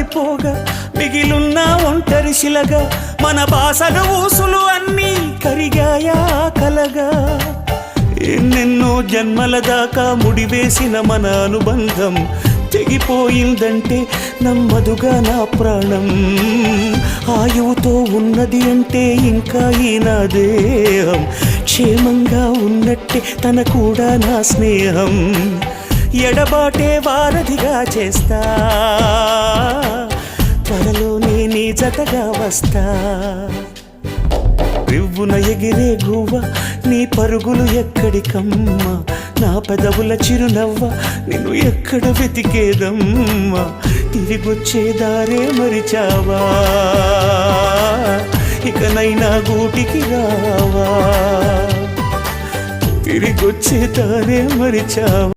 దూరమైపోగా మిగిలున్న ఒంటరి శిలగా మన బాసలు ఊసులు అన్నీ కరిగాయా కలగా ఎన్నెన్నో జన్మల దాకా ముడివేసిన మన అనుబంధం తెగిపోయిందంటే నమ్మదుగా నా ప్రాణం ఆయువుతో ఉన్నది అంటే ఇంకా ఈ నా దేహం క్షేమంగా ఉన్నట్టే తన కూడా నా స్నేహం ఎడబాటే వారధిగా చేస్తా త్వరలోనే నీ జతగా వస్తా రివ్వున ఎగిరే గువ్వ నీ పరుగులు ఎక్కడికమ్మా నా పెదవుల చిరునవ్వ నిన్ను ఎక్కడ వెతికేదమ్మా తిరిగొచ్చే దారే మరిచావా ఇకనైనా గూటికి రావా తిరిగొచ్చే దారే మరిచావా